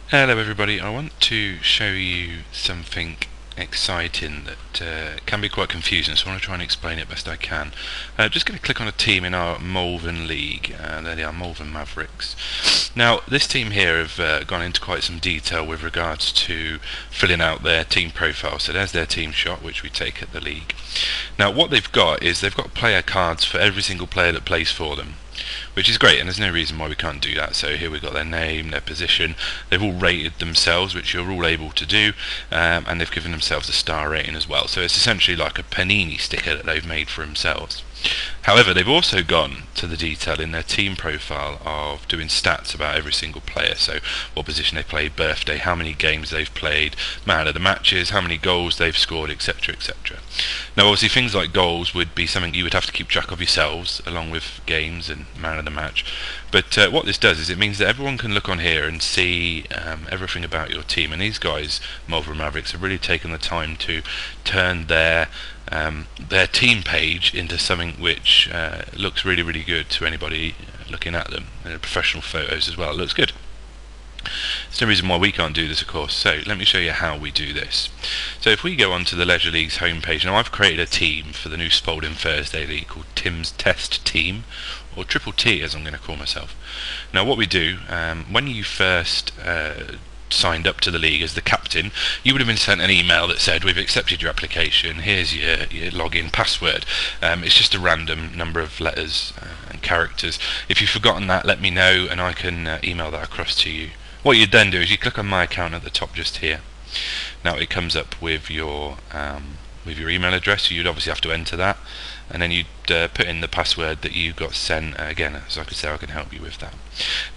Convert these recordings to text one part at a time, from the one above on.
Hello everybody, I want to show you something exciting that can be quite confusing, so I want to try and explain it best I can. Just going to click on a team in our Malvern League, there they are, Malvern Mavericks. Now this team here have gone into quite some detail with regards to filling out their team profile, so there's their team shot which we take at the league. Now what they've got is they've got player cards for every single player that plays for them, which is great, and there's no reason why we can't do that. So here we've got their name, their position, they've all rated themselves, which you're all able to do, and they've given themselves a star rating as well. So it's essentially like a Panini sticker that they've made for themselves. However, they've also gone to the detail in their team profile of doing stats about every single player. So what position they played, birthday, how many games they've played, man of the matches, how many goals they've scored, etc, etc. Now obviously things like goals would be something you would have to keep track of yourselves, along with games and man of the match. But what this does is it means that everyone can look on here and see everything about your team. And these guys, Malvern Mavericks, have really taken the time to turn their team page into something which looks really, really good to anybody looking at them. And professional photos as well. It looks good. There's no reason why we can't do this, of course. So let me show you how we do this. So if we go onto the Leisure League's homepage, now I've created a team for the new Spalding Thursday League called Tim's Test Team, or Triple T as I'm going to call myself. Now what we do, when you first signed up to the league as the captain, you would have been sent an email that said, we've accepted your application, here's your login password. It's just a random number of letters and characters. If you've forgotten that, let me know and I can email that across to you. What you'd then do is you click on my account at the top just here. Now it comes up with your email address, so you'd obviously have to enter that, and then you'd put in the password that you got sent. Again, as I could say, I can help you with that.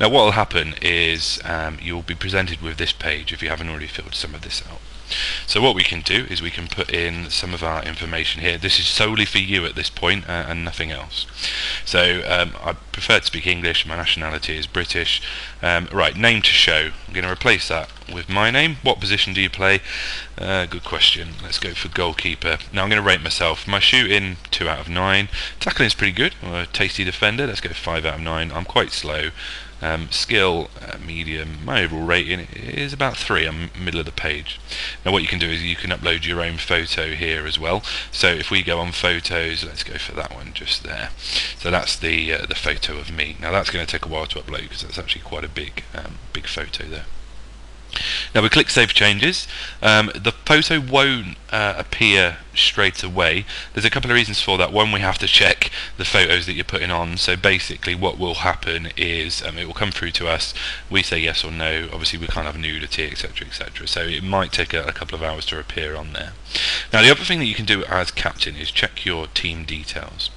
Now what will happen is you'll be presented with this page if you haven't already filled some of this out. So what we can do is we can put in some of our information here. This is solely for you at this point and nothing else. So I prefer to speak English, my nationality is British. Right, name to show. I'm going to replace that with my name. What position do you play? Good question. Let's go for goalkeeper. Now I'm going to rate myself. My shooting, 2 out of 9. Tackling is pretty good. I'm a tasty defender. Let's go 5 out of 9. I'm quite slow. Skill, medium. My overall rating is about 3. I'm middle of the page. Now what you can do is you can upload your own photo here as well. So if we go on photos, let's go for that one just there. So that's the photo of me. Now that's going to take a while to upload because that's actually quite a big photo there. Now we click Save Changes. The photo won't appear straight away. There's a couple of reasons for that. One, we have to check the photos that you're putting on. So basically what will happen is it will come through to us. We say yes or no. Obviously we can't have nudity, etc, etc. So it might take a couple of hours to appear on there. Now the other thing that you can do as captain is check your team details.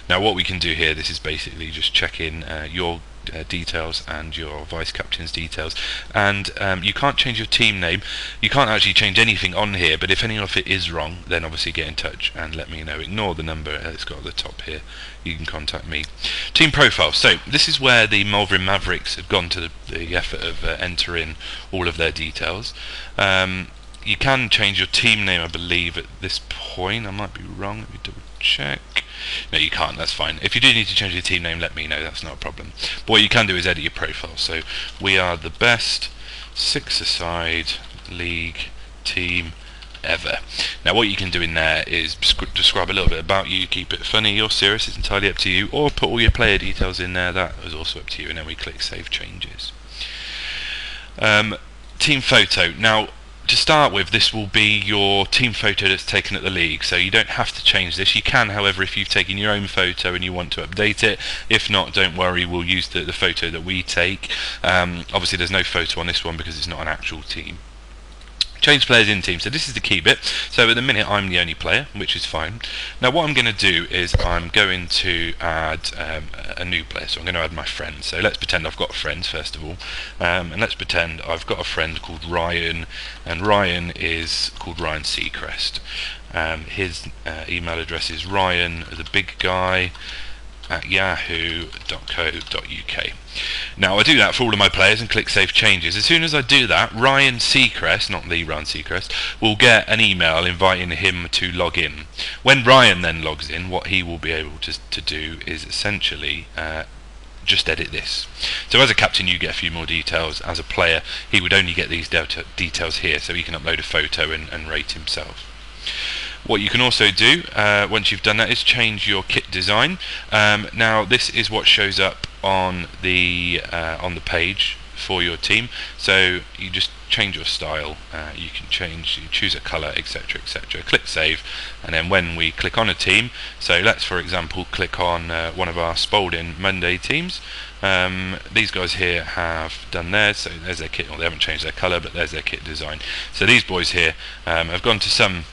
Now what we can do here, this is basically just checking your details and your vice captain's details, and you can't change your team name. You can't actually change anything on here, but if any of it is wrong, then obviously get in touch and let me know. Ignore the number it's got at the top here. You can contact me. Team profile. So this is where the Malvern Mavericks have gone to the effort of entering all of their details. You can change your team name, I believe, at this point. I might be wrong. Let me double check. No, you can't. That's fine. If you do need to change your team name, let me know. That's not a problem. But what you can do is edit your profile. So we are the best 6-a-side league team ever. Now what you can do in there is describe a little bit about you, keep it funny or serious, it's entirely up to you, or put all your player details in there. That is also up to you, and then we click Save Changes. Team photo. Now to start with, this will be your team photo that's taken at the league, so you don't have to change this. You can, however, if you've taken your own photo and you want to update it. If not, don't worry, we'll use the photo that we take. Obviously there's no photo on this one because it's not an actual team. Change players in team. So this is the key bit. So at the minute I'm the only player, which is fine. Now what I'm going to do is I'm going to add a new player. So I'm going to add my friend. So let's pretend I've got friends first of all, and let's pretend I've got a friend called Ryan, and Ryan is called Ryan Seacrest. His email address is Ryan, the big guy, at yahoo.co.uk. Now I do that for all of my players and click Save Changes. As soon as I do that, Ryan Seacrest, not the Ryan Seacrest, will get an email inviting him to log in. When Ryan then logs in, what he will be able to do is essentially just edit this. So as a captain you get a few more details. As a player he would only get these details here, so he can upload a photo and rate himself. What you can also do once you've done that is change your kit design. Now this is what shows up on the page for your team. So you just change your style, you choose a colour, etc, etc, click save, and then when we click on a team, so let's for example click on one of our Spalding Monday teams, these guys here have done theirs, so there's their kit. Well, they haven't changed their colour, but there's their kit design. So these boys here have gone to some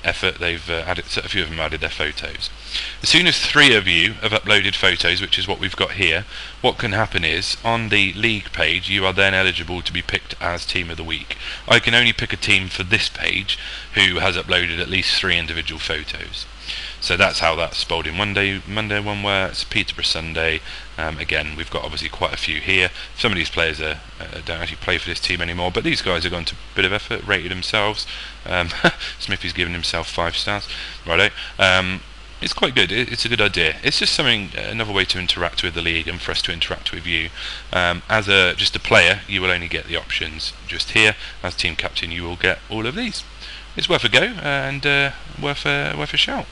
effort. They've added, a few of them added their photos. As soon as 3 of you have uploaded photos, which is what we've got here, what can happen is on the league page you are then eligible to be picked as team of the week. I can only pick a team for this page who has uploaded at least 3 individual photos. So that's how that Spalding Monday one works. Peterborough Sunday, again we've got obviously quite a few here. Some of these players don't actually play for this team anymore, but these guys have gone to a bit of effort, rated themselves. Smithy's given himself 5 stars. Righto. It's quite good. It's a good idea. It's just something, another way to interact with the league and for us to interact with you. As just a player, you will only get the options just here. As team captain, you will get all of these. It's worth a go and worth a shout.